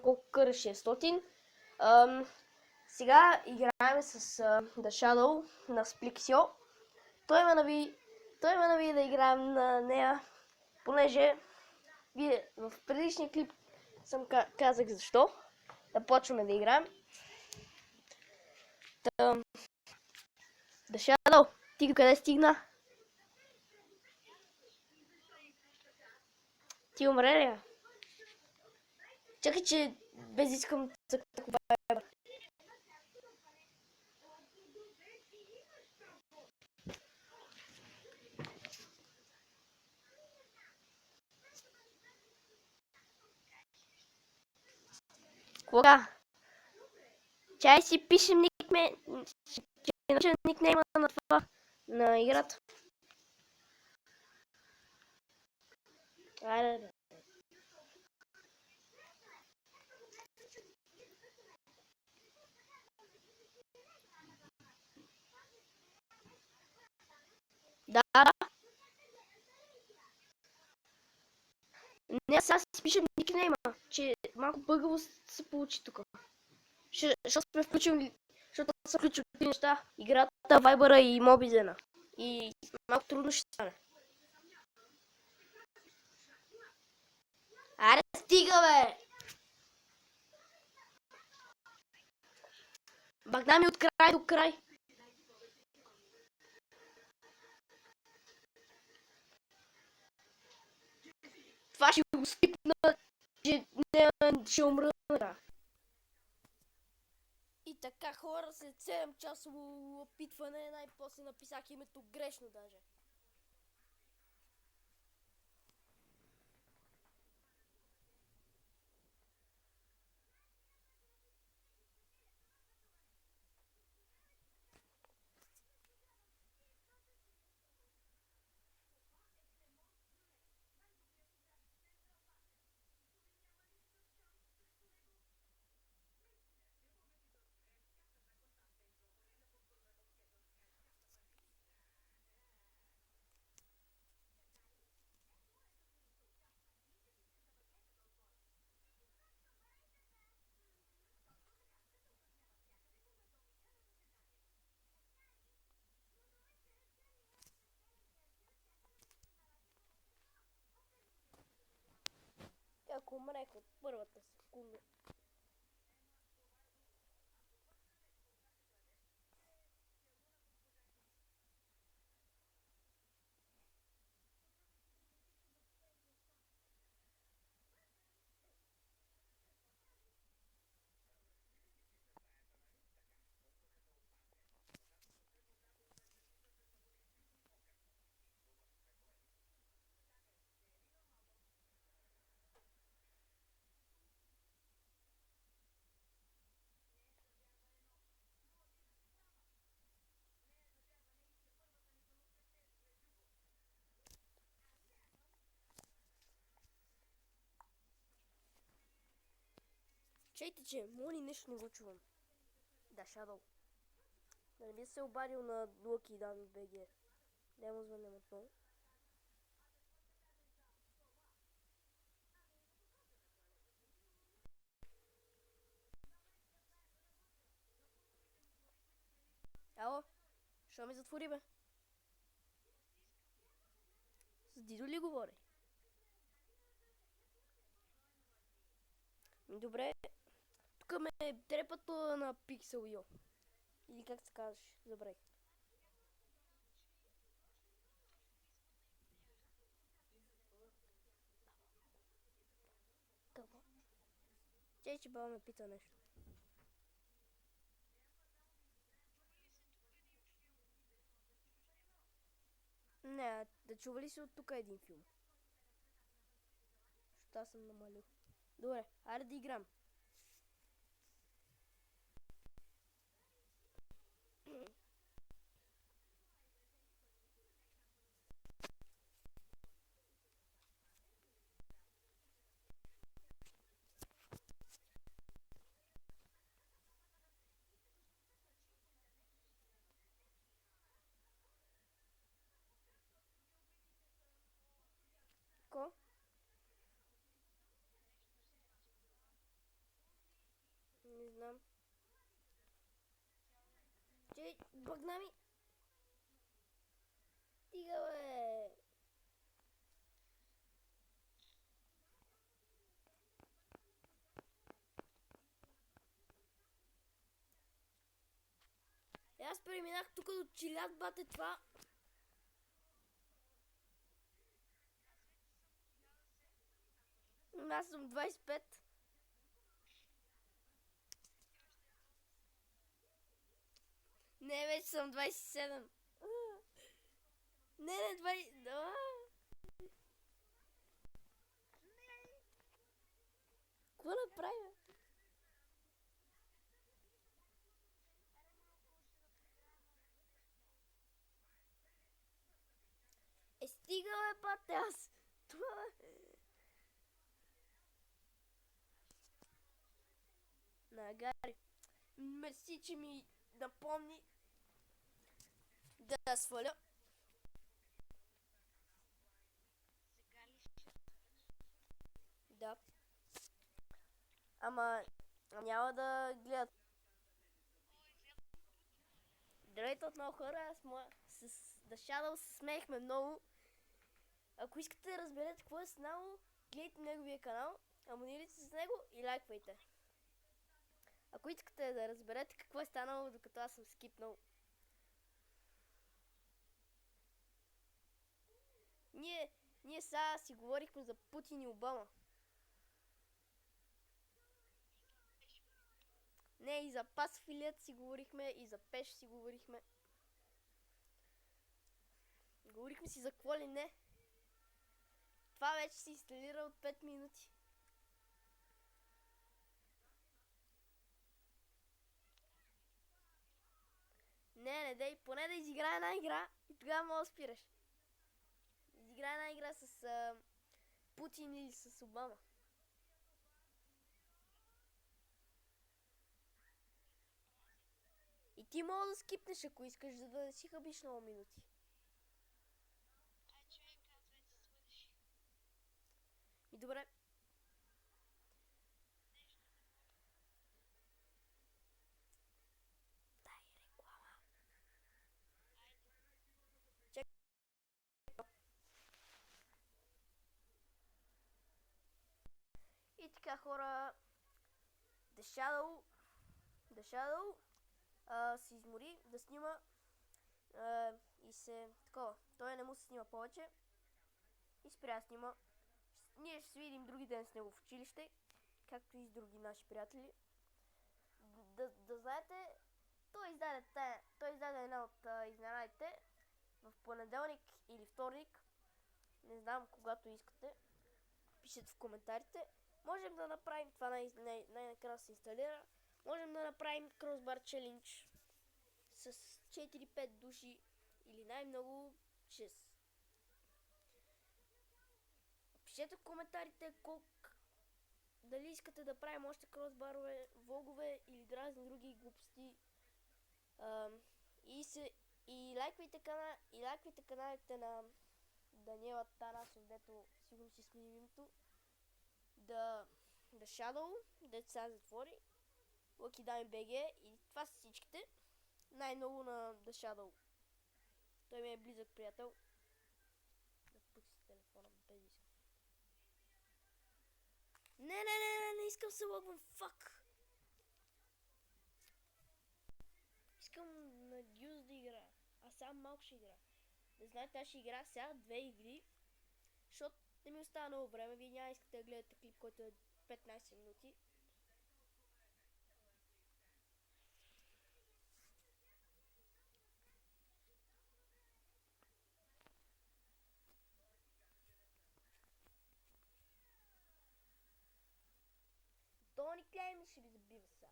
знам колко къра 600. Сега играем с The Shadow на Splixio. Той ме нави да играем на нея, понеже в предишния клип съм казах защо. Да почваме да играем. The Shadow, ти до къде стигна? Ти умре ли? Чакай, че без искам такова. Кога? Чай си пишем никнейма на това, на играта. Айде. Да. Не, сега си пишем никнейма, че малко бъгаво се получи тук. Защото сме включили, защото са включили неща, играта, Viber и Mobizena. И малко трудно ще стане. Аре, стига, бе! Багна ми от край до край. Това ще го скипна, че ще умра. И така, хора, след 7-часово опитване, най-после написах името грешно даже. Ако умрех от първата секунда. Чейте, че моли нещо не го чувам. Да, Shadow. Да не би се обадил на Lucky Dan BG. Няма звънем отново. Ало, що ми затвори, бе? С Дидо ли говори? Добре. Тук ме трепато на Pixel.io. Или как се казваш? Забравих. Какво? Че баба ме пита нещо. Не, да чува ли си от тук един филм? Защото аз съм намалил. Добре, айде да играм. Ко? знам. Чай, бъгна ми! Стига, бе! Аз преминах тук до чилят, бате, това. Аз съм 25. Не, вече съм 27. Не, 20... Какво направя? Стига, бе, пате, аз. Това е... На Гари. Мерси, че ми напомни да сваля. Да. Ама няма да гледат. Здравейте отново, хора, с The Shadow се смеехме много. Ако искате да разберете какво е станало, гледайте неговия канал, абонирайте се с него и лайквайте. Ако искате да разберете какво е станало, докато аз съм скипнал. Ние сега си говорихме за Путин и Обама. Не, и за пасфилият си говорихме, и за пеш си говорихме. Говорихме си за какво ли не. Това вече се инсталира от 5 минути. Не дей, поне да изиграя една игра и тогава мога да спираш. Изиграя една игра с Путин или с Обама. И ти мога да скипнеш, ако искаш, за да не си хабиш много минути. И добре. Дай реклама. Чакай. И така, хора, The Shadow се измори да снима и се такова. Той не му се снима повече и спря да снима. Ние ще се видим други ден с него в училище, както и с други наши приятели. Да знаете, той издаде една от изненадите в понеделник или вторник. Не знам, когато искате. Пишете в коментарите. Можем да направим това, най-накрая се инсталира. Можем да направим Crossbar Challenge с 4-5 души или най-много 6. Пишете в коментарите дали искате да правим още кросбарове, влогове или разни други глупости. И лайквайте каналите на Даниела Тарасов, дето сигурно си смени името. The Shadow, дето сега затвори. Lucky Dime BG и това са всичките. Най-много на The Shadow. Той ми е близък приятел. Да пъкси телефона без иска. Не искам се логвам, фак! Искам на Дюз да игра. Аз сам малко ще игра. Не знаете, аз ще игра сега 2 игри, защото не ми остава много време. Вие няма искате да гледате клип, който е 15 минути. Тони Клейм ще ви забива сега.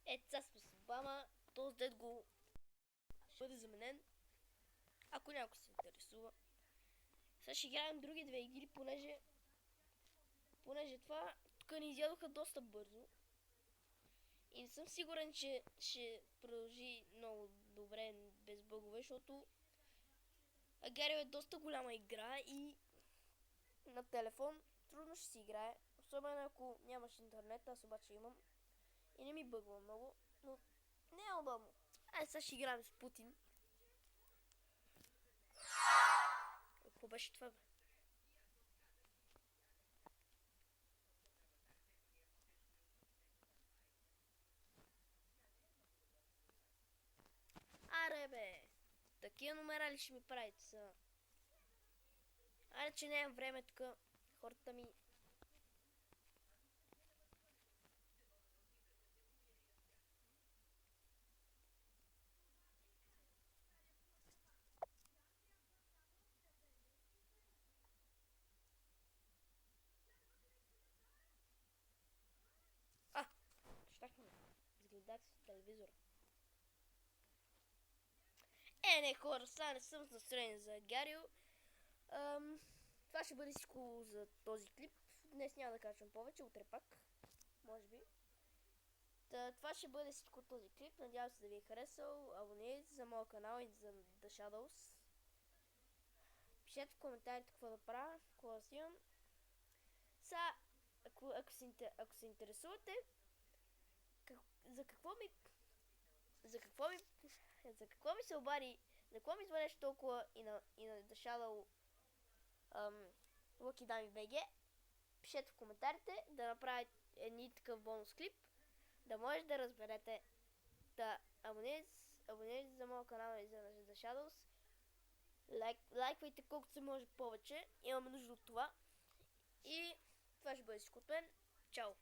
Ето сега сме с Обама, този дед го ще бъде заменен, ако някой се интересува. Сега ще играем други две игри, понеже това тук ни изядоха доста бързо. И не съм сигурен, че ще продължи много добре без бъгове, защото Агарио е доста голяма игра и на телефон трудно ще си играе. Особено ако нямаш интернет, аз обаче имам. И не ми бъгва много, но не е удобно. Айде сега ще играем с Путин. Какво беше това, бе? Аре, бе! Такива номера ли ще ми правите са? Айде, че нямам време тук. Хората ми... Щахме. Изгледах си телевизора. Не, хора, сега не съм с настроение за Агарио. Това ще бъде всичко за този клип. Днес няма да качвам повече, утре пак. Може би. Това ще бъде всичко от този клип. Надявам се да ви е харесал. Абонирайте се за моя канал и за The Shadows. Пишете в коментарите какво да правя, какво да снимам. Сега, ако се интересувате, за какво ми се обади, за какво ми звънеш толкова и на The Shadow Lucky Dummy BG, пишете в коментарите да направите едни такъв бонус клип, да може да разберете. Да абонирайте за моя канал и за The Shadows. Лайквайте колкото се може повече, имаме нужда от това. И това ще бъде всичко от мен. Чао!